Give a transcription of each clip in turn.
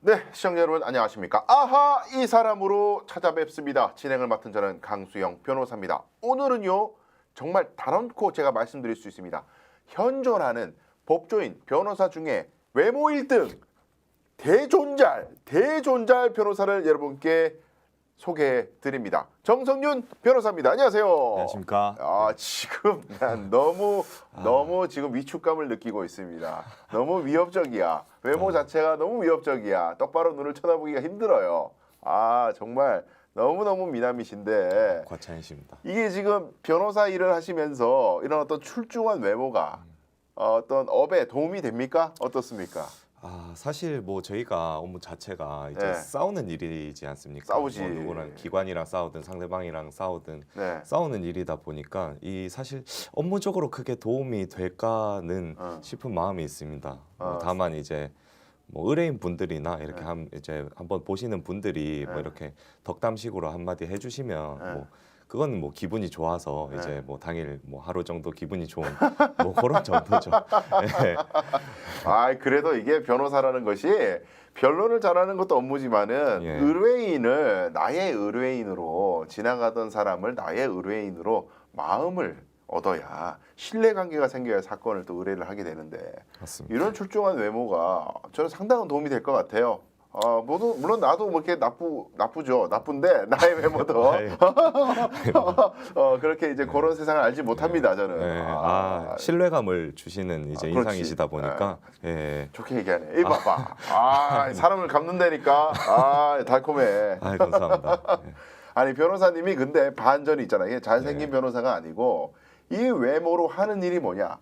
네, 시청자 여러분 안녕하십니까? 아하, 이 사람으로 찾아뵙습니다. 진행을 맡은 저는 강수영 변호사입니다. 오늘은요, 정말 단언코 제가 말씀드릴 수 있습니다. 현존하는 법조인 변호사 중에 외모 1등 대존잘 변호사를 여러분께 소개해 드립니다. 정성윤 변호사입니다. 안녕하세요. 안녕하십니까? 지금 난 너무 지금 위축감을 느끼고 있습니다. 너무 위협적이야. 외모 자체가 너무 위협적이야. 똑바로 눈을 쳐다보기가 힘들어요. 정말 너무너무 미남이신데 과찬이십니다. 이게 지금 변호사 일을 하시면서 이런 어떤 출중한 외모가 어떤 업에 도움이 됩니까? 어떻습니까? 사실 뭐 저희가 업무 자체가 이제 네. 싸우는 일이지 않습니까? 싸우지. 뭐 누구랑 기관이랑 싸우든 상대방이랑 싸우든 네. 싸우는 일이다 보니까 이 사실 업무적으로 크게 도움이 될까는 싶은 마음이 있습니다. 뭐 다만 이제 뭐 의뢰인 분들이나 이렇게 이제 한번 보시는 분들이 뭐 이렇게 덕담식으로 한마디 해주시면 뭐 그건 뭐 기분이 좋아서 이제 뭐 당일 뭐 하루 정도 기분이 좋은 뭐 그런 정도죠. 네. 그래도 이게 변호사라는 것이 변론을 잘하는 것도 업무지만은 예. 의뢰인을 나의 의뢰인으로 지나가던 사람을 나의 의뢰인으로 마음을 얻어야 신뢰관계가 생겨야 사건을 또 의뢰를 하게 되는데 맞습니다. 이런 출중한 외모가 저는 상당한 도움이 될 것 같아요. 물론 나도 뭐 이렇게 나쁘죠. 나쁜데 나의 외모도 그렇게 이제 그런 세상을 알지 못합니다. 저는. 네. 신뢰감을 주시는 이제 그렇지. 인상이시다 보니까 예. 좋게 얘기하네. 봐봐. 사람을 감는다니까. 달콤해. 감사합니다. 예. 아니 변호사님이 근데 반전이 있잖아요. 이게 잘생긴 네. 변호사가 아니고 이 외모로 하는 일이 뭐냐?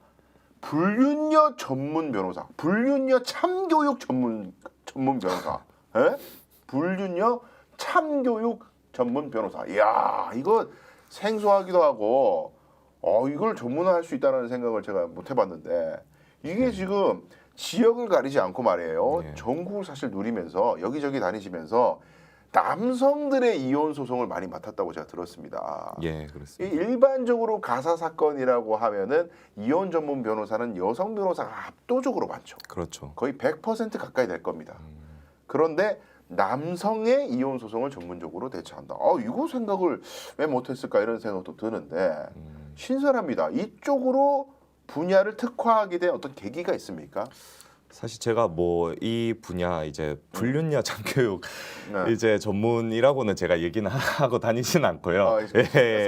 불륜녀 전문 변호사, 불륜녀 참교육 전문 변호사, 불륜녀 참교육 전문 변호사. 이야, 이거 생소하기도 하고, 이걸 전문화할 수 있다는 생각을 제가 못 해봤는데 이게 지금 지역을 가리지 않고 말이에요. 네. 전국을 사실 누리면서 여기저기 다니시면서 남성들의 이혼 소송을 많이 맡았다고 제가 들었습니다. 예, 이 그렇습니다. 일반적으로 가사 사건이라고 하면은 이혼 전문 변호사는 여성 변호사가 압도적으로 많죠. 그렇죠. 거의 100% 가까이 될 겁니다. 그런데 남성의 이혼 소송을 전문적으로 대처한다. 이거 생각을 왜 못했을까 이런 생각도 드는데 신선합니다. 이쪽으로 분야를 특화하게 된 어떤 계기가 있습니까? 사실 제가 뭐 이 분야 이제 불륜녀 참교육 네. 이제 전문이라고는 제가 얘기는 하고 다니진 않고요.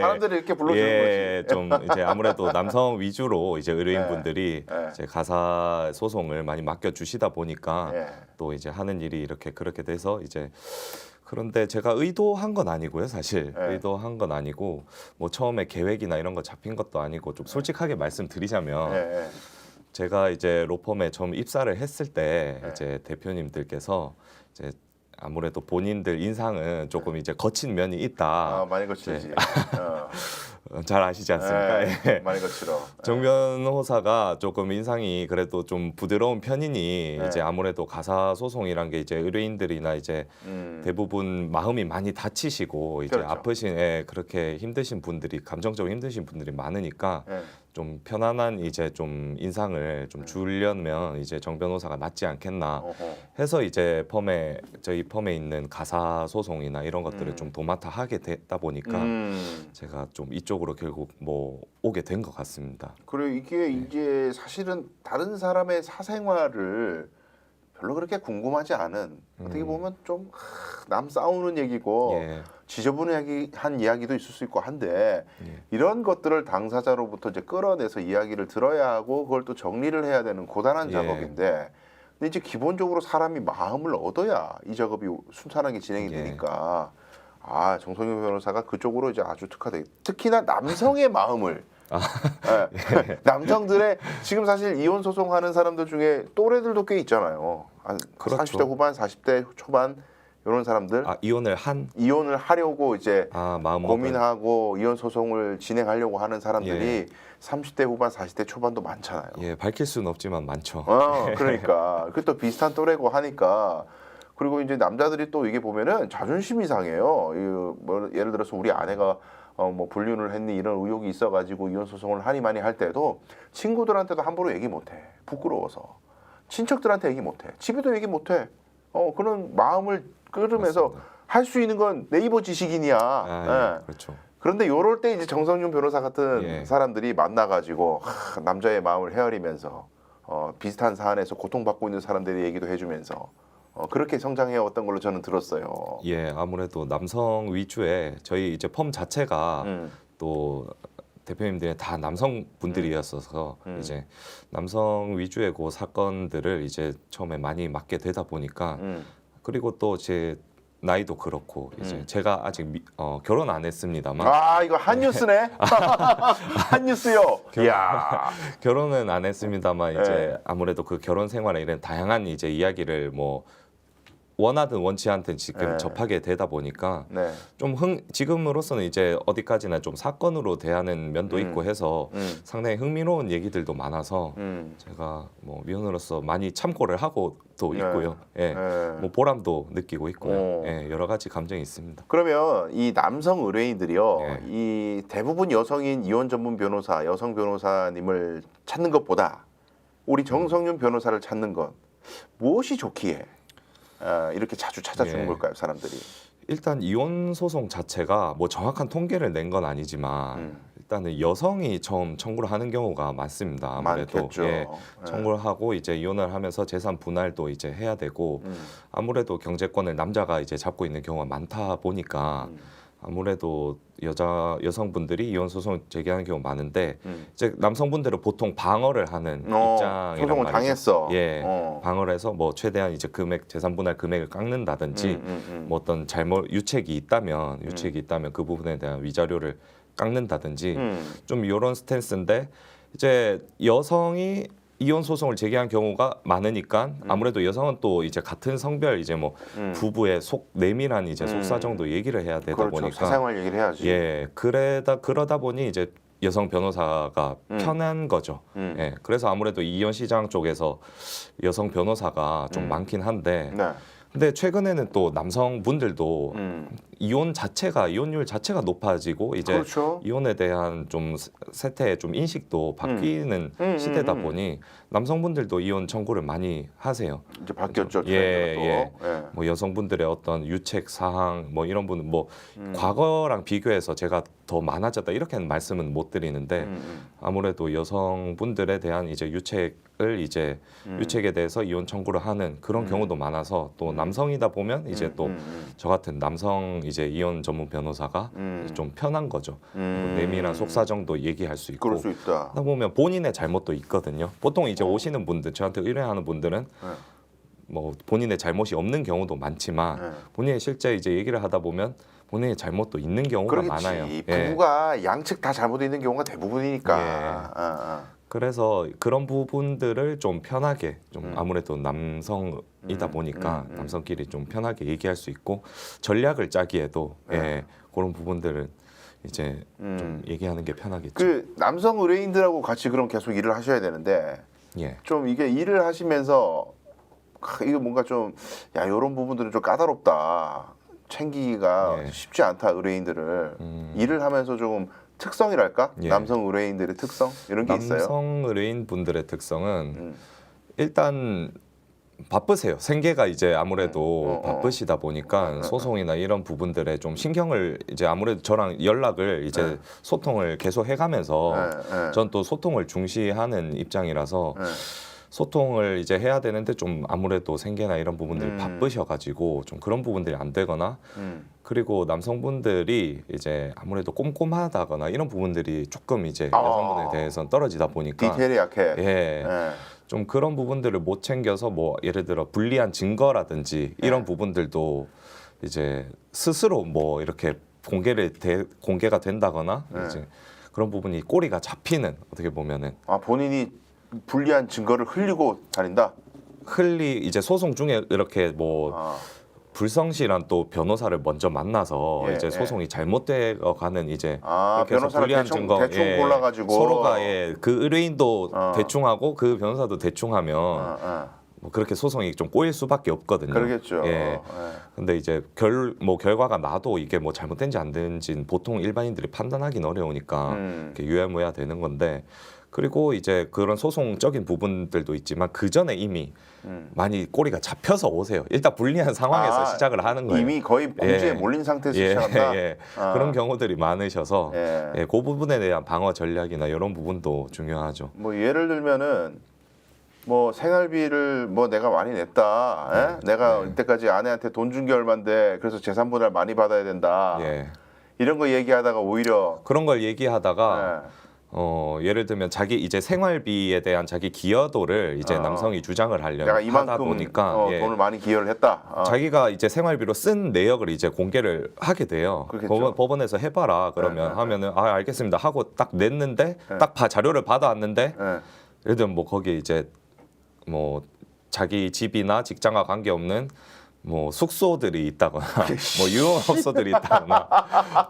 사람들이 이렇게 불러주는 예, 거지. 좀 이제 아무래도 남성 위주로 이제 의뢰인분들이 네. 이제 가사 소송을 많이 맡겨 주시다 보니까 네. 또 이제 하는 일이 이렇게 그렇게 돼서 이제 그런데 제가 의도한 건 아니고요, 사실. 네. 의도한 건 아니고 뭐 처음에 계획이나 이런 거 잡힌 것도 아니고 좀 솔직하게 말씀드리자면 네. 제가 이제 로펌에 처음 입사를 했을 때 네. 이제 대표님들께서 이제 아무래도 본인들 인상은 조금 이제 거친 면이 있다. 많이 거칠지. 잘 아시지 않습니까? 예. 많이 거칠어. 정 변호사가 조금 인상이 그래도 좀 부드러운 편이니 네. 이제 아무래도 가사 소송이란 게 이제 의뢰인들이나 이제 대부분 마음이 많이 다치시고 이제 그렇죠. 아프신 그렇게 힘드신 분들이 감정적으로 힘드신 분들이 많으니까 네. 좀 편안한 이제 좀 인상을 좀 주려면 이제 정 변호사가 낫지 않겠나 해서 이제 저희 펌에 있는 가사 소송이나 이런 것들을 좀 도맡아 하게 됐다 보니까 제가 좀 이쪽으로 결국 뭐 오게 된 것 같습니다. 그리고 이게 이제 사실은 다른 사람의 사생활을 별로 그렇게 궁금하지 않은 어떻게 보면 좀 남 싸우는 얘기고 예. 지저분한 이야기도 있을 수 있고 한데 이런 것들을 당사자로부터 이제 끌어내서 이야기를 들어야 하고 그걸 또 정리를 해야 되는 고단한 예. 작업인데 근데 이제 기본적으로 사람이 마음을 얻어야 이 작업이 순탄하게 진행이 예. 되니까 정성윤 변호사가 그쪽으로 이제 아주 특히나 남성의 마음을 남성들의 지금 사실 이혼 소송하는 사람들 중에 또래들도 꽤 있잖아요. 한 그렇죠. 30대 후반, 40대 초반 이런 사람들 이혼을 하려고 이제 마음 고민하고 이혼 소송을 진행하려고 하는 사람들이 30대 후반, 40대 초반도 많잖아요. 예, 밝힐 수는 없지만 많죠. 그러니까 그것도 비슷한 또래고 하니까 그리고 이제 남자들이 또 이게 보면은 자존심이 상해요. 뭐 예를 들어서 우리 아내가 뭐 불륜을 했니 이런 의혹이 있어가지고 이혼 소송을 하니 많이 할 때도 친구들한테도 함부로 얘기 못해. 부끄러워서. 친척들한테 얘기 못해. 집에도 얘기 못해. 그런 마음을 끌으면서 할 수 있는 건 네이버 지식인이야. 예. 그렇죠. 그런데 요럴 때 이제 정성윤 변호사 같은 예. 사람들이 만나가지고 남자의 마음을 헤아리면서 비슷한 사안에서 고통받고 있는 사람들의 얘기도 해주면서 그렇게 성장해왔던 걸로 저는 들었어요. 예, 아무래도 남성 위주의 저희 이제 펌 자체가 또 대표님들이 다 남성분들이었어서 이제 남성 위주의 그 사건들을 이제 처음에 많이 맡게 되다 보니까 그리고 또 제 나이도 그렇고 이제 제가 아직 결혼 안 했습니다만 아 이거 한 뉴스네. 한 뉴스요. 이야. 결혼은 안 했습니다만 이제 네. 아무래도 그 결혼 생활에 이런 다양한 이제 이야기를 뭐 원하든 원치 않든 지금 네. 접하게 되다 보니까 네. 좀 지금으로서는 이제 어디까지나 좀 사건으로 대하는 면도 있고 해서 상당히 흥미로운 얘기들도 많아서 제가 뭐 위원으로서 많이 참고를 하고 또 네. 있고요. 예. 네. 뭐 보람도 느끼고 있고요. 오. 예. 여러 가지 감정이 있습니다. 그러면 이 남성 의뢰인들이요, 예. 이 대부분 여성인 이혼 전문 변호사, 여성 변호사님을 찾는 것보다 우리 정성윤 변호사를 찾는 것 무엇이 좋기에 이렇게 자주 찾아주는 예. 걸까요, 사람들이? 일단 이혼 소송 자체가 뭐 정확한 통계를 낸 건 아니지만 일단은 여성이 처음 청구를 하는 경우가 많습니다. 아무래도 많겠죠. 예, 청구를 하고 이제 이혼을 하면서 재산 분할도 이제 해야 되고 아무래도 경제권을 남자가 이제 잡고 있는 경우가 많다 보니까 아무래도 여성분들이 이혼 소송을 제기하는 경우가 많은데 이제 남성분들은 보통 방어를 하는 입장이란 소송을 말이죠. 당했어. 예, 방어를 해서 뭐 최대한 이제 재산 분할 금액을 깎는다든지 뭐 어떤 유책이 있다면 그 부분에 대한 위자료를 깎는다든지 좀 이런 스탠스인데 이제 여성이 이혼 소송을 제기한 경우가 많으니까 아무래도 여성은 또 이제 같은 성별 이제 뭐 부부의 내밀한 이제 속사정도 얘기를 해야 되다 그렇죠. 보니까 사생활 얘기를 해야지. 예, 그러다 보니 이제 여성 변호사가 편한 거죠. 예, 그래서 아무래도 이혼 시장 쪽에서 여성 변호사가 좀 많긴 한데 네. 근데 최근에는 또 남성분들도 이혼율 자체가 높아지고 이제 그렇죠. 이혼에 대한 좀 세태의 좀 인식도 바뀌는 시대다 보니 남성분들도 이혼 청구를 많이 하세요. 이제 바뀌었죠. 예, 트렌드가 또. 예. 뭐 여성분들의 어떤 유책 사항 뭐 이런 분은 뭐 과거랑 비교해서 제가 더 많아졌다 이렇게는 말씀은 못 드리는데 아무래도 여성분들에 대한 이제 유책을 이제 유책에 대해서 이혼 청구를 하는 그런 경우도 많아서 또 남성이다 보면 이제 또 저 같은 남성 이제 이혼 전문 변호사가 좀 편한 거죠. 뭐 내밀한 속사정도 얘기할 수 있고 그럴 수 있다. 하다 보면 본인의 잘못도 있거든요. 보통 이제 오시는 분들 저한테 의뢰하는 분들은 뭐 본인의 잘못이 없는 경우도 많지만 본인이 실제 이제 얘기를 하다 보면 본인의 잘못도 있는 경우가 그렇겠지. 많아요. 부부가 양측 다 잘못돼 있는 경우가 대부분이니까. 예. 그래서 그런 부분들을 좀 편하게 좀 아무래도 남성이다 보니까 남성끼리 좀 편하게 얘기할 수 있고 전략을 짜기에도 예, 그런 부분들을 이제 좀 얘기하는 게 편하겠죠. 그 남성 의뢰인들하고 같이 그럼 계속 일을 하셔야 되는데 예. 좀 이게 일을 하시면서 이거 뭔가 좀 이런 부분들은 좀 까다롭다. 챙기기가 예. 쉽지 않다 의뢰인들을 일을 하면서 조금 특성이랄까? 예. 남성 의뢰인들의 특성 이런 게 있어요. 남성 의뢰인 분들의 특성은 일단 바쁘세요. 생계가 이제 아무래도 바쁘시다 보니까 소송이나 이런 부분들에 좀 신경을 이제 아무래도 저랑 연락을 이제 소통을 계속 해가면서 전 또 소통을 중시하는 입장이라서 소통을 이제 해야 되는데 좀 아무래도 생계나 이런 부분들이 바쁘셔가지고 좀 그런 부분들이 안 되거나 그리고 남성분들이 이제 아무래도 꼼꼼하다거나 이런 부분들이 조금 이제 여성분에 대해서는 떨어지다 보니까 디테일이 약해. 예. 좀 그런 부분들을 못 챙겨서 뭐 예를 들어 불리한 증거라든지 이런 부분들도 이제 스스로 뭐 이렇게 공개가 된다거나 이제 그런 부분이 꼬리가 잡히는 어떻게 보면은 본인이 불리한 증거를 흘리고 다닌다. 이제 소송 중에 이렇게 뭐 불성실한 또 변호사를 먼저 만나서 이제 소송이 잘못되어 가는 이제 이렇게 해서 변호사를 불리한 대충 증거 골라가지고 서로가 그 의뢰인도 대충하고 그 변호사도 대충하면 뭐 그렇게 소송이 좀 꼬일 수밖에 없거든요. 그러겠죠. 예. 근데 이제 결과가 나도 이게 뭐 잘못된지 안 된지는 보통 일반인들이 판단하기는 어려우니까 이렇게 유야무야 되는 건데 그리고 이제 그런 소송적인 부분들도 있지만 그 전에 이미 많이 꼬리가 잡혀서 오세요. 일단 불리한 상황에서 시작을 하는 거예요. 이미 거의 범죄에 몰린 상태에서 시작한다. 그런 경우들이 많으셔서 예. 그 부분에 대한 방어 전략이나 이런 부분도 중요하죠. 뭐 예를 들면은 뭐 생활비를 뭐 내가 많이 냈다. 내가 이때까지 아내한테 돈 준 게 얼만데 그래서 재산분할 많이 받아야 된다. 이런 거 얘기하다가 오히려 그런 걸 얘기하다가 예를 들면 자기 이제 생활비에 대한 자기 기여도를 이제 남성이 주장을 내가 하다 이만큼 보니까 돈을 많이 기여를 했다. 자기가 이제 생활비로 쓴 내역을 이제 공개를 하게 돼요. 그렇겠죠. 법원에서 해봐라 그러면 하면은 알겠습니다 하고 딱 냈는데 딱 자료를 받아왔는데 예를 들면 뭐 거기에 이제 뭐 자기 집이나 직장과 관계없는 뭐 숙소들이 있다거나 뭐 유흥업소들이 있다거나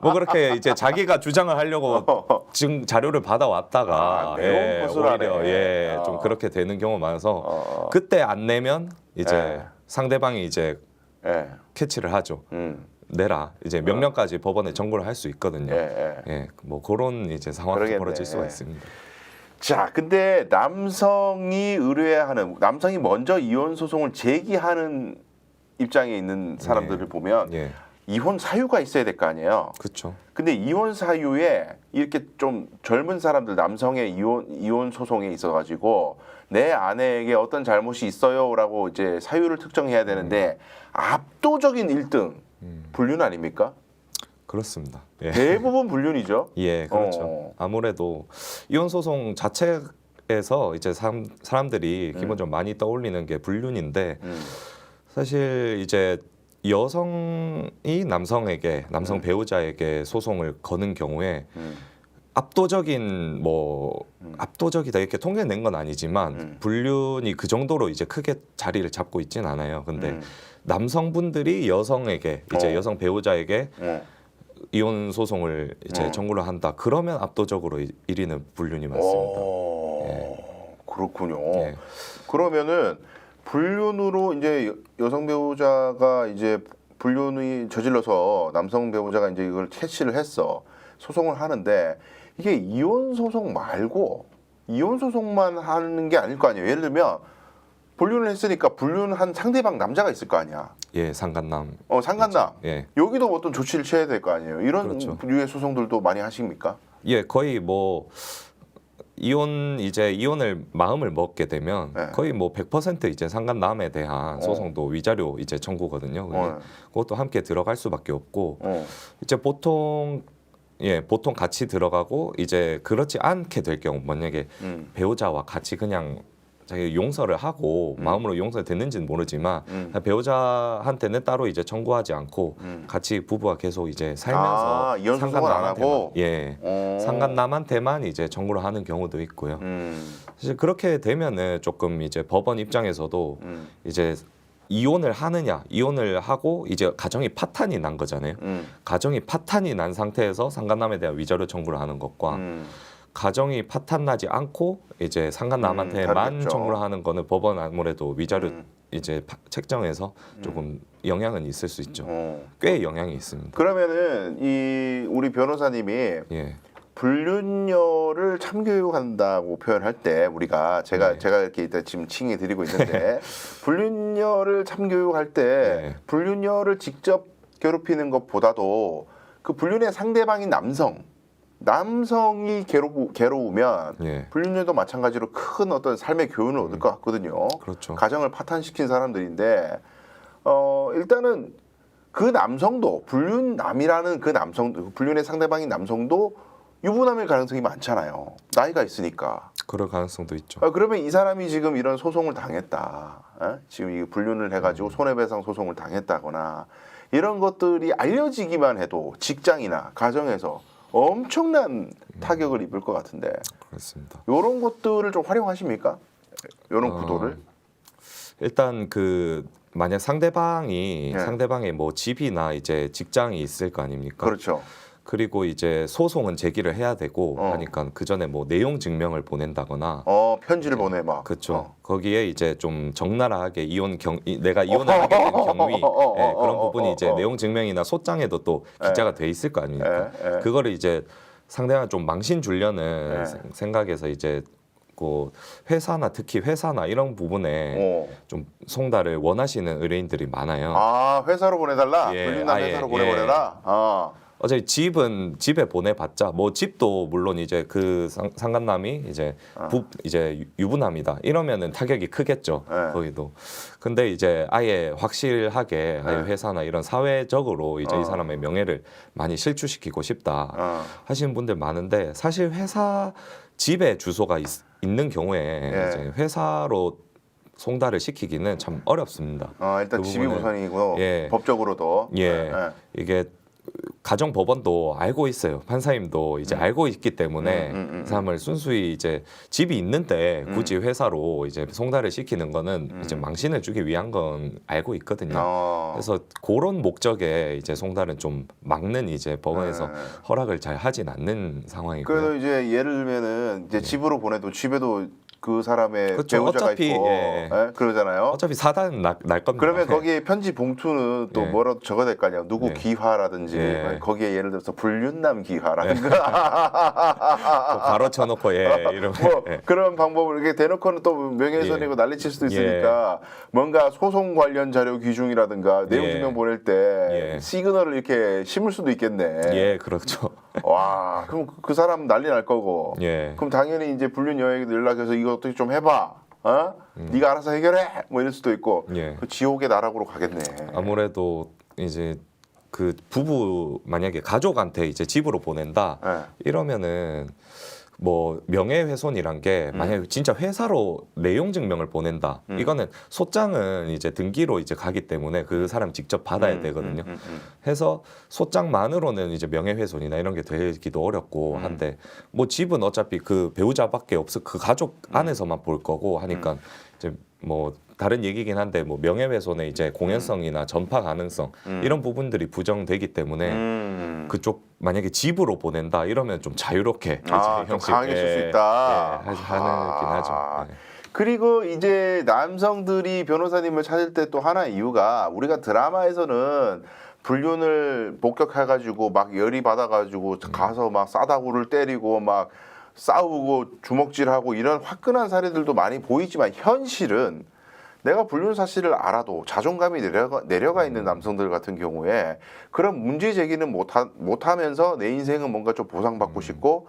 뭐 그렇게 이제 자기가 주장을 하려고 지금 자료를 받아왔다가 오히려 좀 그렇게 되는 경우가 많아서 그때 안 내면 이제 상대방이 이제 캐치를 하죠. 내라 이제 명령까지 법원에 청구를 할 수 있거든요. 뭐 그런 이제 상황이 벌어질 수가 있습니다. 자, 근데 남성이 의뢰하는 남성이 먼저 이혼 소송을 제기하는 입장에 있는 사람들을 보면 이혼 사유가 있어야 될 거 아니에요. 그렇죠. 근데 이혼 사유에 이렇게 좀 젊은 사람들 남성의 이혼 소송에 있어 가지고 내 아내에게 어떤 잘못이 있어요라고 이제 사유를 특정해야 되는데 압도적인 1등 불륜 아닙니까? 그렇습니다. 대부분 불륜이죠. 그렇죠. 아무래도 이혼 소송 자체에서 이제 사람들이 기본적으로 많이 떠올리는 게 불륜인데 사실 이제 여성이 남성 배우자에게 소송을 거는 경우에 압도적이다 이렇게 통계를 낸 건 아니지만 불륜이 그 정도로 이제 크게 자리를 잡고 있진 않아요. 근데 남성분들이 여성에게 이제 여성 배우자에게 이혼 소송을 이제 청구를 한다. 그러면 압도적으로 1위는 불륜이 맞습니다. 그렇군요. 그러면은 불륜으로 이제 여성 배우자가 이제 불륜이 저질러서 남성 배우자가 이제 이걸 캐치를 했어. 소송을 하는데 이게 이혼 소송 말고 이혼 소송만 하는 게 아닐 거 아니에요. 예를 들면 불륜을 했으니까 불륜한 상대방 남자가 있을 거 아니야. 상간남. 상간남. 여기도 어떤 조치를 취해야 될 거 아니에요. 이런 류의 소송들도 많이 하십니까? 거의 뭐 이혼을 마음을 먹게 되면 거의 뭐 100% 이제 상간남에 대한 소송도 위자료 이제 청구거든요. 그것도 함께 들어갈 수밖에 없고 이제 보통 같이 들어가고 이제 그렇지 않게 될 경우 만약에 배우자와 같이 그냥 자기 용서를 하고 마음으로 용서됐는지는 모르지만 배우자한테는 따로 이제 청구하지 않고 같이 부부가 계속 이제 살면서 이혼 소송을 안 하고 상간남한테만 이제 청구를 하는 경우도 있고요. 사실 그렇게 되면은 조금 이제 법원 입장에서도 이제 이혼을 하고 이제 가정이 파탄이 난 거잖아요. 가정이 파탄이 난 상태에서 상간남에 대한 위자료 청구를 하는 것과 가정이 파탄나지 않고 이제 상간남한테만 청구를 하는 거는 법원 아무래도 위자료 이제 책정해서 조금 영향은 있을 수 있죠. 꽤 영향이 있습니다. 그러면은 이 우리 변호사님이 불륜녀를 참교육한다고 표현할 때 우리가 제가 이렇게 일단 지금 칭해 드리고 있는데 불륜녀를 참교육할 때 불륜녀를 직접 괴롭히는 것보다도 그 불륜의 상대방인 남성이 괴로우면 불륜녀도 마찬가지로 큰 어떤 삶의 교훈을 얻을 것 같거든요. 그렇죠. 가정을 파탄시킨 사람들인데 일단은 그 남성도 불륜남이라는 그 남성 불륜의 상대방인 남성도 유부남일 가능성이 많잖아요. 나이가 있으니까. 그럴 가능성도 있죠. 그러면 이 사람이 지금 이런 소송을 당했다. 지금 이 불륜을 해가지고 손해배상 소송을 당했다거나 이런 것들이 알려지기만 해도 직장이나 가정에서 엄청난 타격을 입을 것 같은데. 그렇습니다. 이런 것들을 좀 활용하십니까? 이런 구도를? 일단 만약 상대방의 뭐 집이나 이제 직장이 있을 거 아닙니까? 그렇죠. 그리고 이제 소송은 제기를 해야 되고 하니까 그 전에 뭐 내용 증명을 보낸다거나 편지를 보내 막. 그렇죠. 거기에 이제 좀 적나라하게 내가 이혼을 하게 된 경위 그런 부분이 이제 내용 증명이나 소장에도 또 기재가 돼 있을 거 아닙니까? 그거를 이제 상대방 좀 망신 주려는 생각에서 이제 그 회사나 특히 회사나 이런 부분에 좀 송달을 원하시는 의뢰인들이 많아요. 아, 회사로 보내달라. 예, 불륜남 아예, 회사로 예. 보내버려라. 어차피 집은 집에 보내봤자 뭐 집도 물론 이제 그 상간남이 이제 이제 유부남이다 이러면은 타격이 크겠죠. 네. 거기도. 근데 이제 아예 확실하게 아예 회사나 이런 사회적으로 이제 이 사람의 명예를 많이 실추시키고 싶다 하시는 분들 많은데 사실 회사 집에 주소가 있는 경우에 예. 이제 회사로 송달을 시키기는 참 어렵습니다. 일단 그 집이 부분은, 우선이고 예. 법적으로도. 예, 이게 가정법원도 알고 있어요. 판사님도 이제 알고 있기 때문에 그 사람을 순수히 이제 집이 있는데 굳이 회사로 이제 송달을 시키는 거는 이제 망신을 주기 위한 건 알고 있거든요. 그래서 그런 목적에 이제 송달은 좀 막는 이제 법원에서 허락을 잘 하진 않는 상황이고요. 그래도 이제 예를 들면은 이제 집으로 보내도 집에도 그 사람의 그렇죠. 배우자가 어차피, 있고 예. 그러잖아요. 어차피 사단 날 겁니다. 그러면 거기에 편지 봉투는 또 예. 뭐라도 적어야 될 거 아니야. 누구 예. 기화라든지 예. 거기에 예를 들어서 불륜남 기화라든가 또 바로 쳐놓고 이러면 뭐 그런 방법을 이렇게 대놓고는 또 명예훼손이고 예. 난리칠 수도 있으니까 뭔가 소송 관련 자료 귀중이라든가 내용 예. 증명 보낼 때 예. 시그널을 이렇게 심을 수도 있겠네. 예, 그렇죠. 와, 그럼 그 사람 난리 날 거고. 예. 그럼 당연히 이제 불륜 여행에도 연락해서 이거 어떻게 좀 해봐. 네가 알아서 해결해. 뭐 이럴 수도 있고. 예. 그 지옥의 나락으로 가겠네. 아무래도 이제 그 부부 만약에 가족한테 이제 집으로 보낸다 이러면은 뭐 명예훼손이란 게 만약에 진짜 회사로 내용 증명을 보낸다 이거는 소장은 이제 등기로 이제 가기 때문에 그 사람 직접 받아야 되거든요. 해서 소장만으로는 이제 명예훼손이나 이런 게 되기도 어렵고 한데 뭐 집은 어차피 그 배우자밖에 없어 그 가족 안에서만 볼 거고 하니까 이제 뭐 다른 얘기긴 한데 뭐 명예훼손의 이제 공연성이나 전파 가능성 이런 부분들이 부정되기 때문에 그쪽 만약에 집으로 보낸다 이러면 좀 자유롭게 좀 강하게 쓸 수 있다. 하긴 하죠. 예. 그리고 이제 남성들이 변호사님을 찾을 때 또 하나의 이유가 우리가 드라마에서는 불륜을 목격해가지고 막 열이 받아가지고 가서 막 싸다구를 때리고 막 싸우고 주먹질하고 이런 화끈한 사례들도 많이 보이지만 현실은 내가 불륜 사실을 알아도 자존감이 내려가 있는 남성들 같은 경우에 그런 문제 제기는 못하면서 내 인생은 뭔가 좀 보상받고 싶고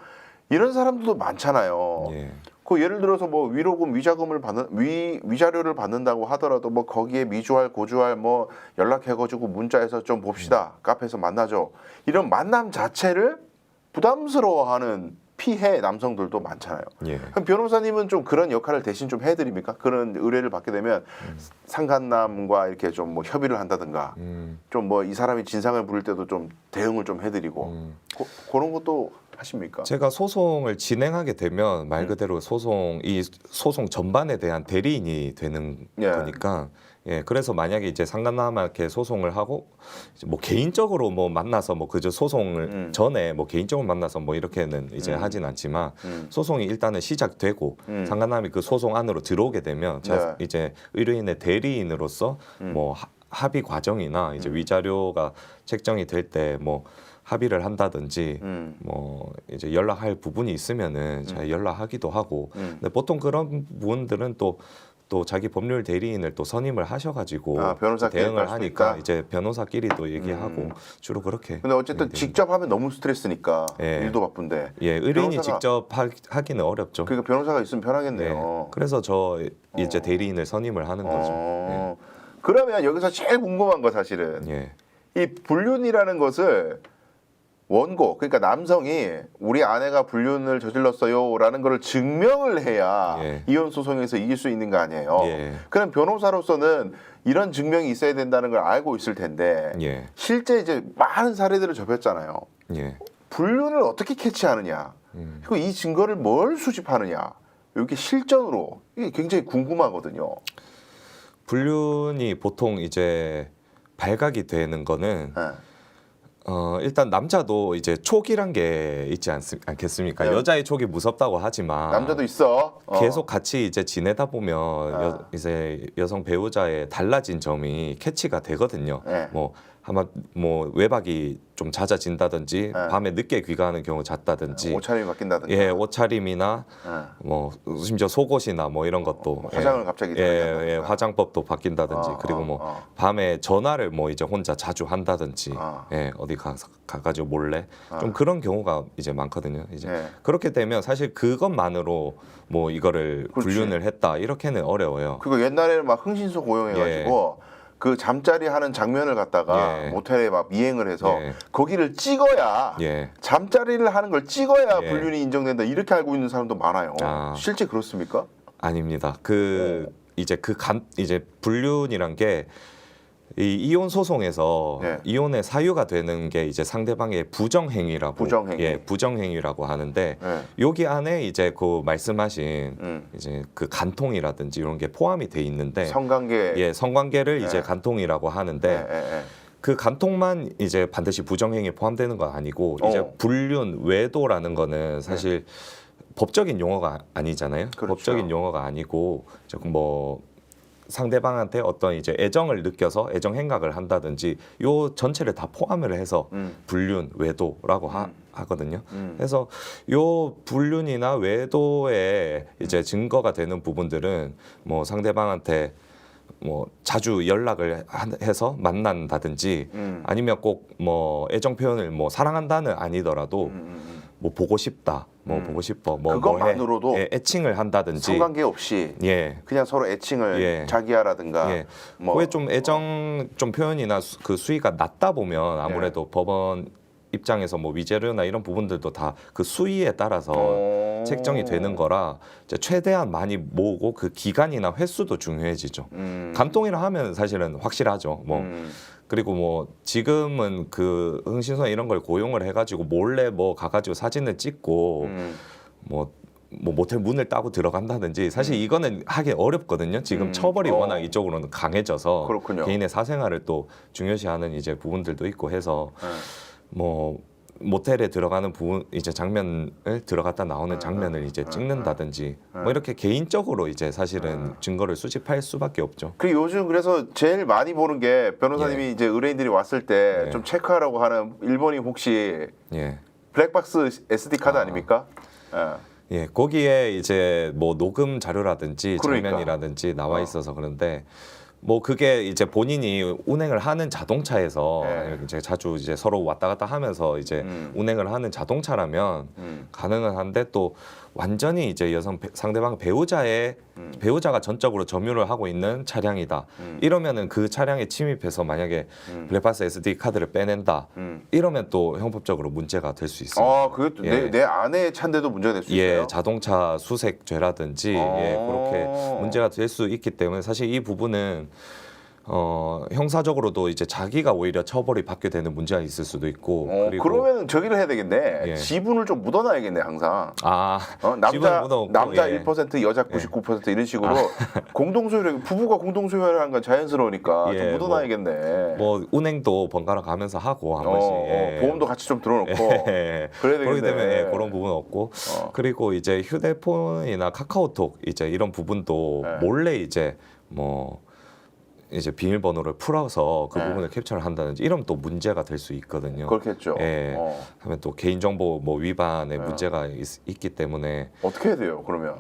이런 사람들도 많잖아요. 예. 그 예를 들어서 뭐 위로금, 위자금을 받는 위자료를 받는다고 하더라도 뭐 거기에 미주알, 고주알 뭐 연락해가지고 문자해서 좀 봅시다, 카페에서 만나죠. 이런 만남 자체를 부담스러워하는 피해 남성들도 많잖아요. 예. 그럼 변호사님은 좀 그런 역할을 대신 좀 해드립니까? 그런 의뢰를 받게 되면 상간남과 이렇게 좀 뭐 협의를 한다든가, 좀 뭐 이 사람이 진상을 부릴 때도 좀 대응을 좀 해드리고 그런 것도 하십니까? 제가 소송을 진행하게 되면 말 그대로 이 소송 전반에 대한 대리인이 되는 예. 거니까. 예, 그래서 만약에 이제 상간남한테 소송을 하고 이제 뭐 개인적으로 뭐 만나서 뭐 그저 소송을 전에 뭐 개인적으로 만나서 뭐 이렇게는 이제 하진 않지만 소송이 일단은 시작되고 상간남이 그 소송 안으로 들어오게 되면 제가 이제 의뢰인의 대리인으로서 뭐 합의 과정이나 이제 위자료가 책정이 될 때 뭐 합의를 한다든지 뭐 이제 연락할 부분이 있으면은 제가 연락하기도 하고 근데 보통 그런 부분들은 또 자기 법률 대리인을 또 선임을 하셔가지고 변호사끼리 대응을 할 수도 하니까 있다? 이제 변호사끼리도 얘기하고 주로 그렇게. 근데 어쨌든 직접 하면 너무 스트레스니까 예. 일도 바쁜데. 예, 의뢰인이 변호사가- 직접 하기는 어렵죠. 그러니까 변호사가 있으면 네. 편하겠네요. 그래서 저 이제 대리인을 선임을 하는 거죠. 그러면 여기서 제일 궁금한 거 사실은 예. 이 불륜이라는 것을 원고 그러니까 남성이 우리 아내가 불륜을 저질렀어요라는 걸 증명을 해야 예. 이혼 소송에서 이길 수 있는 거 아니에요. 예. 그럼 변호사로서는 이런 증명이 있어야 된다는 걸 알고 있을 텐데 예. 실제 이제 많은 사례들을 접했잖아요. 예. 불륜을 어떻게 캐치하느냐, 그리고 이 증거를 뭘 수집하느냐, 이렇게 실전으로 이게 굉장히 궁금하거든요. 불륜이 보통 이제 발각이 되는 거는 네. 일단 남자도 이제 촉이란 게 있지 않겠습니까? 네. 여자의 촉이 무섭다고 하지만 남자도 있어. 계속 같이 이제 지내다 보면 이제 여성 배우자의 달라진 점이 캐치가 되거든요. 네. 뭐 아마 뭐 외박이 좀 잦아진다든지 네. 밤에 늦게 귀가하는 경우 잦다든지 옷차림이 바뀐다든지. 예, 옷차림이나 네. 뭐 심지어 속옷이나 뭐 이런 것도 뭐 화장을 갑자기 다르게 예, 화장법도 바뀐다든지 그리고 뭐 밤에 전화를 뭐 이제 혼자 자주 한다든지 예, 어디 가가지고 몰래 좀 그런 경우가 이제 많거든요. 이제 네. 그렇게 되면 사실 그것만으로 뭐 이거를 그렇지. 불륜을 했다 이렇게는 어려워요. 그거 옛날에는 막 흥신소 고용해가지고 그 잠자리 하는 장면을 갖다가 예. 모텔에 막 미행을 해서 예. 거기를 찍어야 예. 잠자리를 하는 걸 찍어야 예. 불륜이 인정된다 이렇게 알고 있는 사람도 많아요. 아. 실제 그렇습니까? 아닙니다. 이제 이제 불륜이란 게 이 이혼 소송에서 네. 이혼의 사유가 되는 게 이제 상대방의 부정행위라고 부정행위. 예, 부정행위라고 하는데 네. 여기 안에 이제 그 말씀하신 이제 그 간통이라든지 이런 게 포함이 돼 있는데 성관계. 예, 성관계를 네. 이제 간통이라고 하는데 예. 그 간통만 이제 반드시 부정행위에 포함되는 건 아니고 이제 불륜 외도라는 거는 사실 법적인 용어가 아니잖아요. 그렇죠. 법적인 용어가 아니고 조금 뭐 상대방한테 어떤 이제 애정을 느껴서 애정 행각을 한다든지 요 전체를 다 포함을 해서 불륜 외도라고 하거든요. 그래서 요 불륜이나 외도에 이제 증거가 되는 부분들은 뭐 상대방한테 뭐 자주 연락을 해서 만난다든지 아니면 꼭 뭐 애정 표현을 뭐 사랑한다는 아니더라도 뭐 보고 싶다, 뭐 보고 싶어, 뭐 그것만으로도 뭐 해. 예, 애칭을 한다든지 성관계 없이 예. 그냥 서로 애칭을 예. 자기야라든가 예. 뭐 그게 좀 애정 좀 표현이나 그 수위가 낮다 보면 아무래도 법원 입장에서 뭐 위자료나 이런 부분들도 다 그 수위에 따라서 책정이 되는 거라 이제 최대한 많이 모으고 그 기간이나 횟수도 중요해지죠. 간통이라 하면 사실은 확실하죠. 뭐 그리고 뭐 지금은 그 흥신소나 이런 걸 고용을 해가지고 몰래 뭐 가가지고 사진을 찍고 뭐 모텔 문을 따고 들어간다든지 사실 이거는 하기 어렵거든요. 지금 처벌이 워낙 이쪽으로는 강해져서 그렇군요. 개인의 사생활을 또 중요시하는 이제 부분들도 있고 해서 뭐 모텔에 들어가는 부분 이제 장면을 들어갔다 나오는 장면을 이제 찍는다든지 뭐 이렇게 개인적으로 이제 사실은 증거를 수집할 수밖에 없죠. 그리고 요즘 그래서 제일 많이 보는 게 변호사님이 이제 의뢰인들이 왔을 때 좀 체크하라고 하는 일본이 혹시 예. 블랙박스 SD 카드 아닙니까? 예. 예, 거기에 이제 뭐 녹음 자료라든지 그러니까. 장면이라든지 나와 있어서 그런데 뭐 그게 이제 본인이 운행을 하는 자동차에서 이제 자주 이제 서로 왔다 갔다 하면서 이제 운행을 하는 자동차라면 가능은 한데 또 완전히 이제 상대방 배우자가 전적으로 점유를 하고 있는 차량이다. 이러면은 그 차량에 침입해서 만약에 블랙박스 SD 카드를 빼낸다. 이러면 또 형법적으로 문제가 될 수 있습니다. 아, 그것도 내 아내의 차인데도 문제가 될 수 있어요. 예, 자동차 수색죄라든지 그렇게 문제가 될 수 있기 때문에 사실 이 부분은 형사적으로도 이제 자기가 오히려 처벌이 받게 되는 문제가 있을 수도 있고 그리고 그러면 저기를 해야 되겠네. 예. 지분을 좀 묻어놔야겠네 항상. 지분을 남자 묻어놓고, 남자 예. 1% 여자 99% 이런 식으로 공동소유를 부부가 공동소유를 하는 건 자연스러우니까 예, 좀 묻어놔야겠네. 뭐 운행도 번갈아 가면서 하고 한 번씩 보험도 같이 좀 들어놓고 예. 그래야 되겠네. 그렇기 때문에 그런 부분 없고 그리고 이제 휴대폰이나 카카오톡 이제 이런 부분도 몰래 이제 뭐 이제 비밀번호를 풀어서 그 부분을 캡처를 한다든지 이러면 또 문제가 될 수 있거든요. 그렇겠죠. 예. 하면 또 개인정보 뭐 위반의 문제가 있기 때문에 어떻게 해야 돼요? 그러면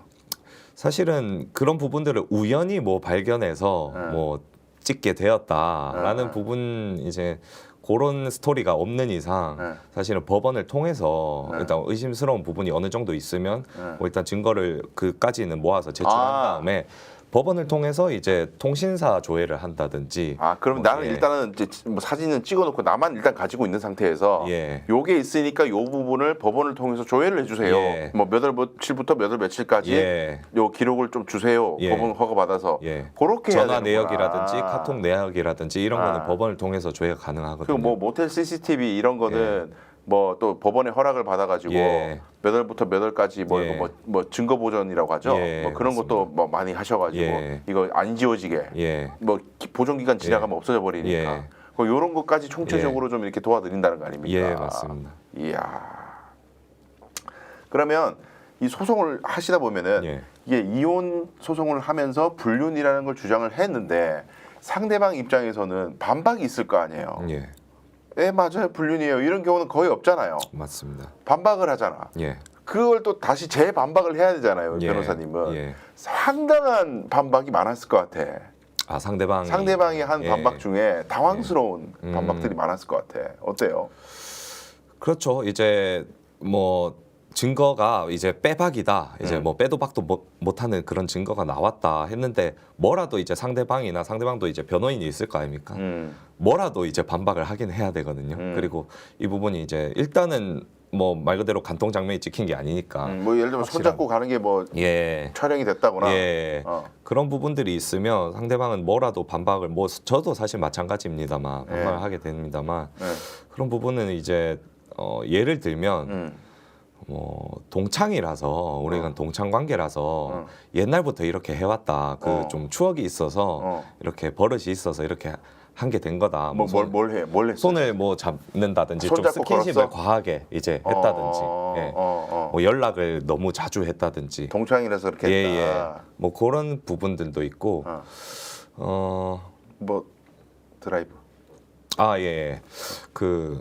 사실은 그런 부분들을 우연히 뭐 발견해서 뭐 찍게 되었다라는 부분 이제 그런 스토리가 없는 이상 사실은 법원을 통해서 일단 의심스러운 부분이 어느 정도 있으면 뭐 일단 증거를 그까지는 모아서 제출한 다음에 법원을 통해서 이제 통신사 조회를 한다든지. 그럼 나는 일단은 이제 뭐 사진은 찍어놓고 나만 일단 가지고 있는 상태에서 요게 있으니까 요 부분을 법원을 통해서 조회를 해주세요. 뭐 몇 월 며칠부터 몇 월 며칠까지 요 기록을 좀 주세요. 법원 허가 받아서. 그렇게 해야 전화 되는구나. 내역이라든지 카톡 내역이라든지 이런 거는 법원을 통해서 조회가 가능하거든요. 그리고 뭐 모텔 CCTV 이런 거는 뭐 또 법원의 허락을 받아가지고 몇 월부터 몇 월까지 뭐 이거 뭐 증거 보존이라고 하죠. 뭐 그런 것도 뭐 많이 하셔가지고 이거 안 지워지게 뭐 보존 기간 지나가면 없어져 버리니까 이런 것까지 총체적으로 좀 이렇게 도와드린다는 거 아닙니까? 예, 맞습니다. 이야. 그러면 이 소송을 하시다 보면은 예. 이게 이혼 소송을 하면서 불륜이라는 걸 주장을 했는데 상대방 입장에서는 반박이 있을 거 아니에요. 예, 예, 맞아요. 불륜이에요. 이런 경우는 거의 없잖아요. 맞습니다. 반박을 하잖아. 예, 그걸 또 다시 재반박을 해야 되잖아요. 예, 변호사님은. 예. 상당한 반박이 많았을 것 같아. 아, 상대방이 한 예. 반박 중에 당황스러운 반박들이 많았을 것 같아. 어때요? 그렇죠. 이제 뭐 증거가 이제 빼박이다. 이제 뭐 빼도 박도 못하는 그런 증거가 나왔다 했는데 뭐라도 이제 상대방도 이제 변호인이 있을 거 아닙니까? 뭐라도 이제 반박을 하긴 해야 되거든요. 그리고 이 부분이 이제 일단은 뭐 말 그대로 간통 장면이 찍힌 게 아니니까. 뭐 예를 들면 손잡고 가는 게 뭐 예. 촬영이 됐다거나. 예. 그런 부분들이 있으면 상대방은 뭐라도 반박을 뭐 저도 사실 마찬가지입니다만 반박을 하게 됩니다만 그런 부분은 이제 예를 들면 뭐 동창이라서 우리가 동창 관계라서 옛날부터 이렇게 해왔다. 그 좀 추억이 있어서 이렇게 버릇이 있어서 이렇게 한 게 된 거다. 뭐 뭘 했어? 손을 뭐 잡는다든지 좀 손잡고 스킨십을 걸었어? 과하게 이제 했다든지, 예. 뭐 연락을 너무 자주 했다든지. 동창이라서 그렇게 예, 했다. 예. 뭐 그런 부분들도 있고, 뭐 드라이브. 아, 예. 그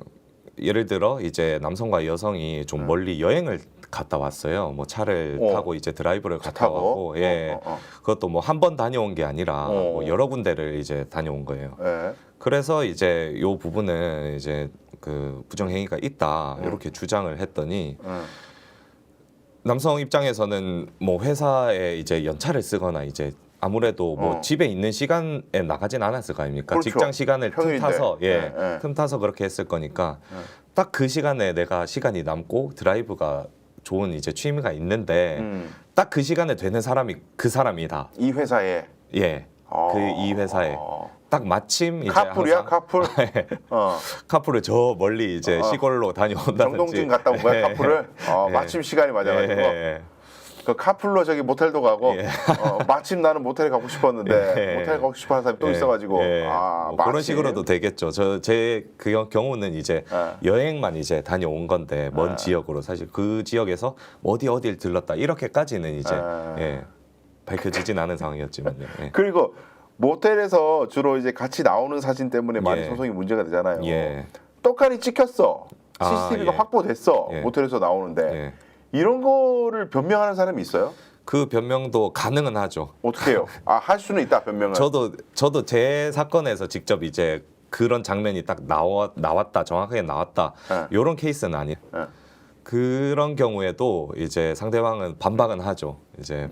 예를 들어 이제 남성과 여성이 좀 멀리 여행을 갔다 왔어요. 뭐 차를 타고 이제 드라이브를 갔다 타고? 왔고, 예. 그것도 뭐 한 번 다녀온 게 아니라 뭐 여러 군데를 이제 다녀온 거예요. 예. 그래서 이제 요 부분은 이제 그 부정행위가 있다 이렇게 주장을 했더니 남성 입장에서는 뭐 회사에 이제 연차를 쓰거나 이제 아무래도 뭐 집에 있는 시간에 나가진 않았을 거 아닙니까? 그렇죠. 직장 시간을 평일인데. 틈타서 예. 틈타서 그렇게 했을 거니까 딱 그 시간에 내가 시간이 남고 드라이브가 좋은 이제 취미가 있는데 딱 그 시간에 되는 사람이 그 사람이다. 이 회사에. 예. 그 이 회사에 딱 마침 이제 카풀이야, 항상 카풀. 카풀을 저 멀리 이제 시골로 다녀온다든지 정동진 갔다 온 거야, 카풀을. 마침 시간이 맞아가지고. 그 카풀로 저기 모텔도 가고 마침 나는 모텔에 가고 싶었는데 모텔 가고 싶어하는 사람이 또 있어가지고 뭐 그런 식으로도 되겠죠. 제 그 경우는 이제 여행만 이제 다녀온 건데 먼 지역으로 사실 그 지역에서 어디를 들렀다 이렇게까지는 이제 밝혀지진 않은 상황이었지만요. 예. 그리고 모텔에서 주로 이제 같이 나오는 사진 때문에 많이 소송이 문제가 되잖아요. 예. 떡하니 찍혔어. CCTV가 예. 확보됐어. 예. 모텔에서 나오는데 예. 이런 거를 변명하는 사람이 있어요? 그 변명도 가능은 하죠. 어떻게 해요? 할 수는 있다 변명을. 저도 제 사건에서 직접 이제 그런 장면이 딱 나왔다 정확하게 나왔다 이런 케이스는 아니에요. 그런 경우에도 이제 상대방은 반박은 하죠. 이제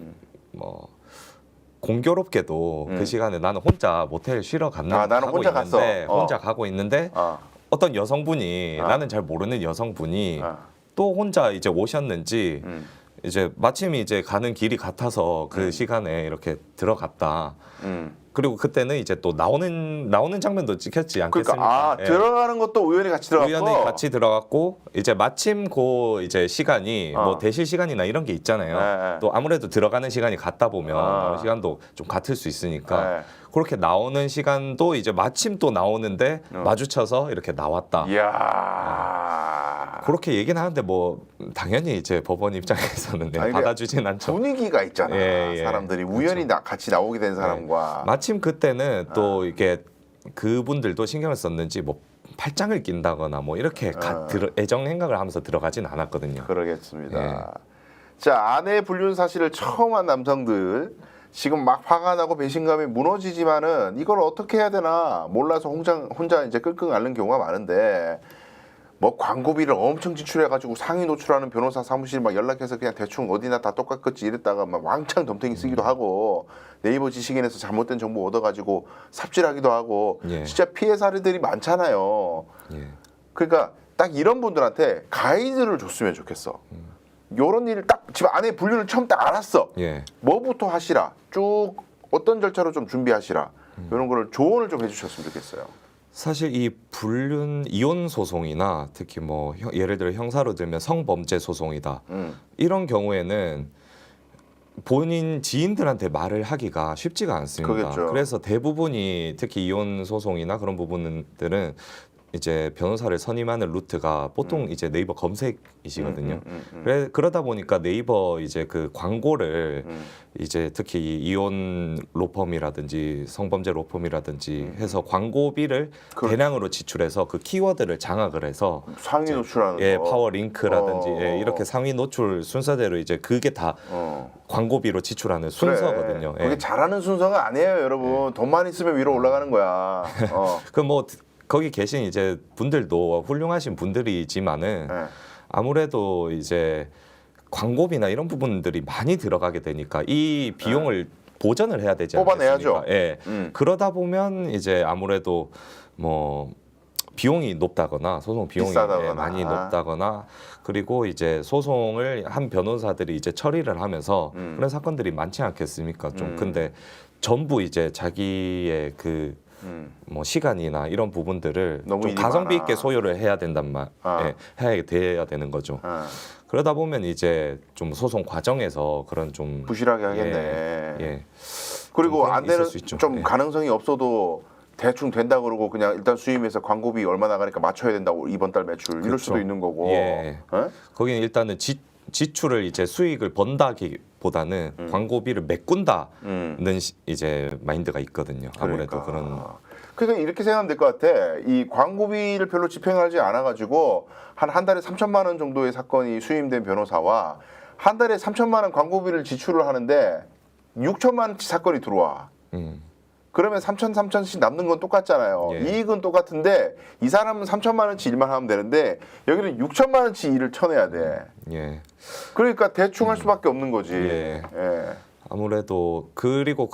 뭐 공교롭게도 그 시간에 나는 혼자 모텔 쉬러 나는 가고 혼자 있는데 갔어. 혼자 가고 있는데 어떤 여성분이 나는 잘 모르는 여성분이 또 혼자 이제 오셨는지 이제 마침 이제 가는 길이 같아서 그 시간에 이렇게 들어갔다. 그리고 그때는 이제 또 나오는 장면도 찍혔지 않겠습니까? 그러니까 예. 들어가는 것도 우연히 같이 들어갔고. 우연히 같이 들어갔고 이제 마침 그 이제 시간이 뭐 대실 시간이나 이런 게 있잖아요. 또 아무래도 들어가는 시간이 같다 보면 나오는 시간도 좀 같을 수 있으니까 그렇게 나오는 시간도 이제 마침 또 나오는데 마주쳐서 이렇게 나왔다. 이야. 그렇게 얘기는 하는데 뭐 당연히 이제 법원 입장에서는 받아주진 않죠. 분위기가 있잖아. 사람들이 우연히 같이 나오게 된 사람과 마침 그때는 또 이게 그분들도 신경을 썼는지 뭐 팔짱을 낀다거나 뭐 이렇게 애정 행각을 하면서 들어가진 않았거든요. 그러겠습니다. 자, 아내 불륜 사실을 처음 한 남성들 지금 막 화가 나고 배신감이 무너지지만은 이걸 어떻게 해야 되나 몰라서 혼자 이제 끙끙 앓는 경우가 많은데 뭐 광고비를 엄청 지출해가지고 상위 노출하는 변호사 사무실 막 연락해서 그냥 대충 어디나 다 똑같겠지 이랬다가 막 왕창 덤탱이 쓰기도 하고 네이버 지식인에서 잘못된 정보 얻어가지고 삽질하기도 하고 진짜 피해 사례들이 많잖아요. 그러니까 딱 이런 분들한테 가이드를 줬으면 좋겠어. 요런 일을 딱 지금 아내 불륜을 처음 딱 알았어. 뭐부터 하시라. 쭉 어떤 절차로 좀 준비하시라. 이런 거를 조언을 좀 해주셨으면 좋겠어요. 사실 이 불륜 이혼 소송이나 특히 뭐 예를 들어 형사로 들면 성범죄 소송이다 이런 경우에는 본인 지인들한테 말을 하기가 쉽지가 않습니다. 그러겠죠. 그래서 대부분이 특히 이혼 소송이나 그런 부분들은 이제 변호사를 선임하는 루트가 보통 이제 네이버 검색이시거든요. 그러다 보니까 네이버 이제 그 광고를 이제 특히 이 이혼 로펌이라든지 성범죄 로펌이라든지 해서 광고비를 대량으로 지출해서 그 키워드를 장악을 해서 상위 노출하는 예, 거. 파워 링크라든지 예, 이렇게 상위 노출 순서대로 이제 그게 다 광고비로 지출하는 순서거든요. 그게 예. 잘하는 순서가 아니에요, 여러분. 돈만 있으면 위로 올라가는 거야. 그 뭐 거기 계신 이제 분들도 훌륭하신 분들이지만은 네. 아무래도 이제 광고비나 이런 부분들이 많이 들어가게 되니까 이 비용을 보전을 해야 되지 뽑아내야죠. 않겠습니까? 예. 그러다 보면 이제 아무래도 뭐 비용이 높다거나 소송 비용이 비싸다거나. 예, 많이 높다거나 그리고 이제 소송을 한 변호사들이 이제 처리를 하면서 그런 사건들이 많지 않겠습니까? 좀 근데 전부 이제 자기의 그 뭐 시간이나 이런 부분들을 너무 좀 일이 가성비 많아. 있게 소요를 해야 된단 말, 예, 해야 돼야 되는 거죠. 그러다 보면 이제 좀 소송 과정에서 그런 좀 부실하게 하겠네. 예. 그리고 좀 그런 안 게 있을 되는 수 있죠. 좀 예. 가능성이 없어도 대충 된다 그러고 그냥 일단 수임해서 광고비 얼마 나가니까 맞춰야 된다고 이번 달 매출 이럴 그렇죠. 수도 있는 거고. 예. 어? 거기는 일단은 지출을 이제 수익을 번다기보다는 광고비를 메꾼다는 이제 마인드가 있거든요. 아무래도 그러니까 이렇게 생각하면 될 것 같아. 이 광고비를 별로 집행하지 않아가지고 한 달에 3천만 원 정도의 사건이 수임된 변호사와 한 달에 3천만 원 광고비를 지출을 하는데 6천만 원치 사건이 들어와. 그러면 3천씩 남는 건 똑같잖아요. 예. 이익은 똑같은데 이 사람은 3천만 원치 일만 하면 되는데 여기는 6천만 원치 일을 쳐내야 돼. 예. 그러니까 대충 할 수밖에 없는 거지. 예. 예. 아무래도 그리고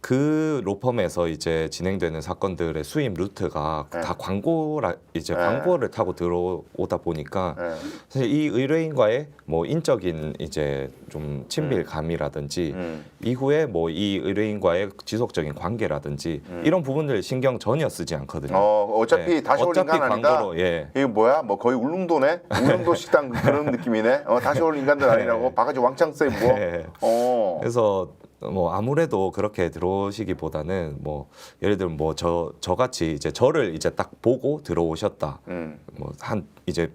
그 로펌에서 이제 진행되는 사건들의 수임 루트가 네. 다 광고라 이제 네. 광고를 타고 들어오다 보니까 예. 사실 이 의뢰인과의 뭐 인적인 이제 좀 친밀감이라든지 이후에 뭐 이 의뢰인과의 지속적인 관계라든지 이런 부분들 신경 전혀 쓰지 않거든요. 어차피 예. 다시 올 어차피 인간 아니다. 광고로 예. 이거 뭐야? 뭐 거의 울릉도네? 울릉도 식당 그런 느낌이네. 다시 올 인간들 아니라고 바가지 왕창 쎄 뭐. 예. 어. 그래서 뭐 아무래도 그렇게 들어오시기보다는 뭐 예를 들면 뭐 저같이 이제 저를 이제 딱 보고 들어오셨다. 뭐 한 이제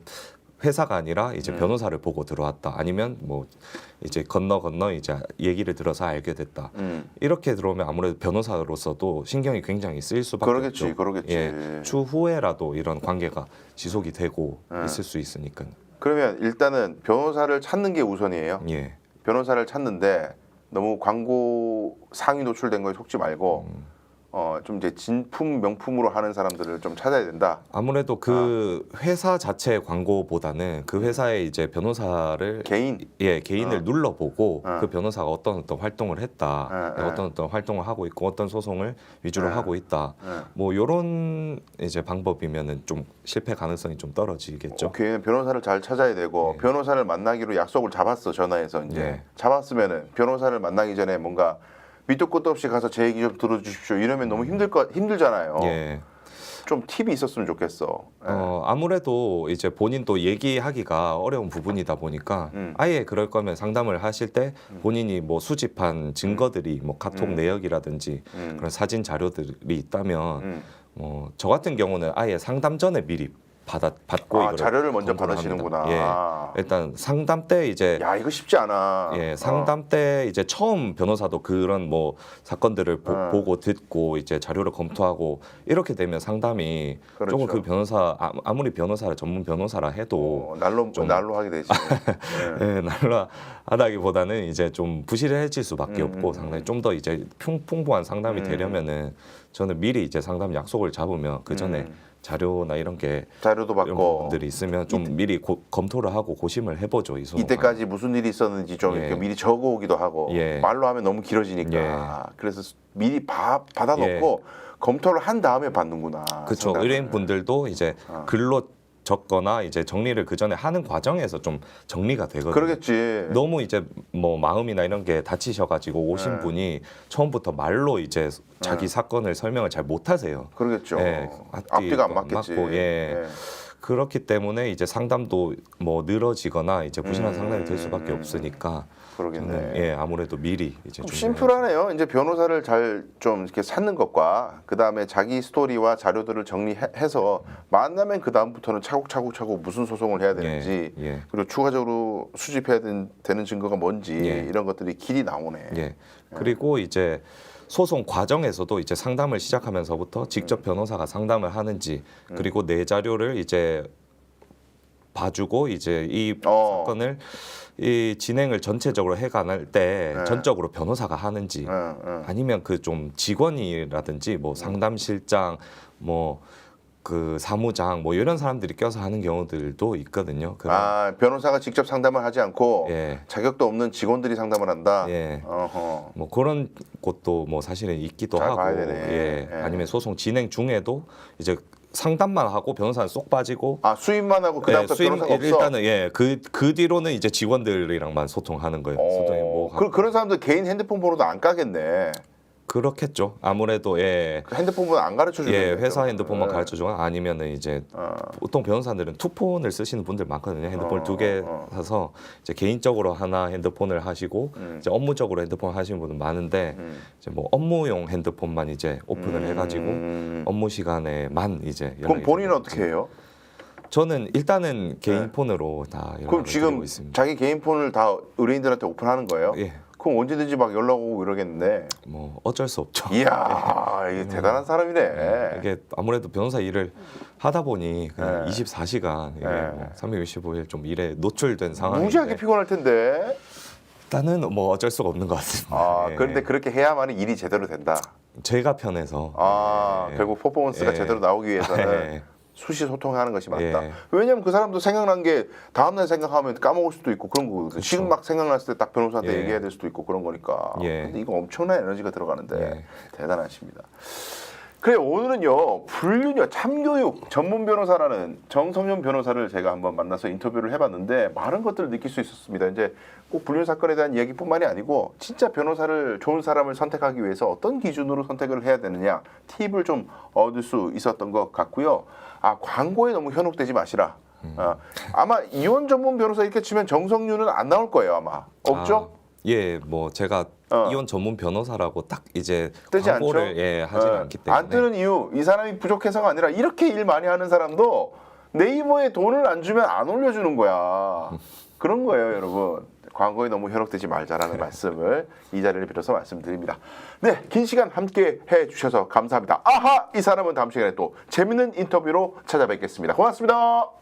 회사가 아니라 이제 변호사를 보고 들어왔다. 아니면 뭐 이제 건너 이제 얘기를 들어서 알게 됐다. 이렇게 들어오면 아무래도 변호사로서도 신경이 굉장히 쓰일 수밖에 없죠. 그러겠지. 예, 추후에라도 이런 관계가 지속이 되고 있을 수 있으니까. 그러면 일단은 변호사를 찾는 게 우선이에요. 예. 변호사를 찾는데 너무 광고 상위 노출된 거에 속지 말고 좀 이제 진품 명품으로 하는 사람들을 좀 찾아야 된다. 아무래도 그 회사 자체 광고보다는 그 회사의 이제 변호사를 개인을 눌러보고 그 변호사가 어떤 활동을 했다, 어떤 활동을 하고 있고 어떤 소송을 위주로 하고 있다, 뭐 이런 이제 방법이면은 좀 실패 가능성이 좀 떨어지겠죠. 오케이, 변호사를 잘 찾아야 되고 변호사를 만나기로 약속을 잡았어, 전화해서 이제 네. 잡았으면은 변호사를 만나기 전에 뭔가 밑도 끝도 없이 가서 제 얘기 좀 들어주십시오. 이러면 너무 힘들잖아요. 예. 좀 팁이 있었으면 좋겠어. 아무래도 이제 본인도 얘기하기가 어려운 부분이다 보니까 아예 그럴 거면 상담을 하실 때 본인이 뭐 수집한 증거들이 뭐 카톡 내역이라든지 그런 사진 자료들이 있다면 뭐 저 같은 경우는 아예 상담 전에 미리 받고 이거를 자료를 먼저 검토를 받으시는구나. 합니다. 예. 일단 상담 때 이제 야, 이거 쉽지 않아. 예, 상담 때 이제 처음 변호사도 그런 뭐 사건들을 보고 듣고 이제 자료를 검토하고 이렇게 되면 상담이 그렇죠. 조금 그 변호사 아무리 변호사를 전문 변호사라 해도 날로 하게 되지. 예, 날라하다기보다는 이제 좀 부실해질 수밖에 없고 상당히 좀 더 이제 풍부한 상담이 되려면은 저는 미리 이제 상담 약속을 잡으면 그 전에 자료나 이런 게 자료도 이런 받고 부분들이 있으면 좀 미리 검토를 하고 고심을 해보죠. 이 소송은. 이때까지 무슨 일이 있었는지 좀 예. 이렇게 미리 적어오기도 하고 예. 말로 하면 너무 길어지니까 예. 그래서 미리 받아놓고 검토를 한 다음에 받는구나. 그렇죠. 상담을. 의뢰인분들도 이제 글로 적거나 이제 정리를 그 전에 하는 과정에서 좀 정리가 되거든요. 그러겠지. 너무 이제 뭐 마음이나 이런 게 다치셔가지고 오신 분이 처음부터 말로 이제 자기 사건을 설명을 잘 못하세요. 그러겠죠. 예, 앞뒤가 안 맞겠지. 맞고, 예. 그렇기 때문에 이제 상담도 뭐 늘어지거나 이제 부실한 상담이 될 수밖에 없으니까 그러겠네. 저는 예 아무래도 미리 이제 좀 준비해야죠. 심플하네요. 이제 변호사를 잘 좀 이렇게 찾는 것과 그 다음에 자기 스토리와 자료들을 정리해서 만나면 그 다음부터는 차곡차곡 무슨 소송을 해야 되는지 예. 그리고 추가적으로 수집해야 되는 증거가 뭔지 예. 이런 것들이 길이 나오네. 예. 그리고 이제 소송 과정에서도 이제 상담을 시작하면서부터 직접 변호사가 상담을 하는지 그리고 내 자료를 이제 봐주고 이제 이 사건을 이 진행을 전체적으로 해가는 때 전적으로 변호사가 하는지 아니면 그 좀 직원이라든지 뭐 상담실장 뭐 그 사무장 뭐 이런 사람들이 껴서 하는 경우들도 있거든요. 아 변호사가 직접 상담을 하지 않고 예. 자격도 없는 직원들이 상담을 한다. 예. 어허. 뭐 그런 곳도 뭐 사실은 있기도 잘 하고, 봐야 되네. 예. 예. 아니면 소송 진행 중에도 이제 상담만 하고 변호사는 쏙 빠지고, 아 수임만 하고 그다음부터 변호사가 없어. 일단은 예, 그 뒤로는 이제 직원들이랑만 소통하는 거예요. 소통이 뭐 그런 사람들 개인 핸드폰 번호도 안 까겠네. 그렇겠죠. 아무래도 예. 그 핸드폰 번호 안 가르쳐 주는. 예, 회사 핸드폰만 가르쳐 주거나 아니면은 이제 보통 변호사들은 투폰을 쓰시는 분들 많거든요. 핸드폰 두 개 사서 이제 개인적으로 하나 핸드폰을 하시고 이제 업무적으로 핸드폰 하시는 분은 많은데 이제 뭐 업무용 핸드폰만 이제 오픈을 해가지고 업무 시간에만 이제 그럼 연락이 본인은 되는 어떻게 거죠. 해요? 저는 일단은 개인 폰으로 다 그럼 연락을 지금 드리고 있습니다. 자기 개인 폰을 다 의뢰인들한테 오픈하는 거예요? 예, 그럼 언제든지 막 연락 오고 이러겠는데. 뭐 어쩔 수 없죠. 이야, 이게 대단한 사람이네. 이게 아무래도 변호사 일을 하다 보니 그냥 24시간 이게 네. 뭐 365일 좀 일에 노출된 상황인데 무지하게 피곤할 텐데. 일단은 뭐 어쩔 수가 없는 것 같습니다. 아, 예. 그런데 그렇게 해야만 일이 제대로 된다. 제가 편해서 아, 예. 결국 퍼포먼스가 예. 제대로 나오기 위해서는 예. 수시 소통하는 것이 맞다. 예. 왜냐면 그 사람도 생각난 게 다음날 생각하면 까먹을 수도 있고 그런 거거든요. 지금 막 생각났을 때 딱 변호사한테 예. 얘기해야 될 수도 있고 그런 거니까. 예. 근데 이거 엄청난 에너지가 들어가는데 예. 대단하십니다. 그래 오늘은요 불륜녀 참교육 전문 변호사라는 정성윤 변호사를 제가 한번 만나서 인터뷰를 해봤는데 많은 것들을 느낄 수 있었습니다. 이제 꼭 불륜 사건에 대한 이야기뿐만이 아니고 진짜 변호사를 좋은 사람을 선택하기 위해서 어떤 기준으로 선택을 해야 되느냐 팁을 좀 얻을 수 있었던 것 같고요. 아 광고에 너무 현혹되지 마시라. 아마 이혼 전문 변호사 이렇게 치면 정성윤은 안 나올 거예요 아마. 없죠? 예, 뭐 제가 이혼 전문 변호사라고 딱 이제 뜨지 광고를 않죠? 예, 하지는 않기 때문에 안 뜨는 이유 이 사람이 부족해서가 아니라 이렇게 일 많이 하는 사람도 네이버에 돈을 안 주면 안 올려주는 거야. 그런 거예요 여러분. 광고에 너무 현혹되지 말자라는 말씀을 이 자리를 빌어서 말씀드립니다. 네, 긴 시간 함께 해주셔서 감사합니다. 아하 이 사람은 다음 시간에 또 재밌는 인터뷰로 찾아뵙겠습니다. 고맙습니다.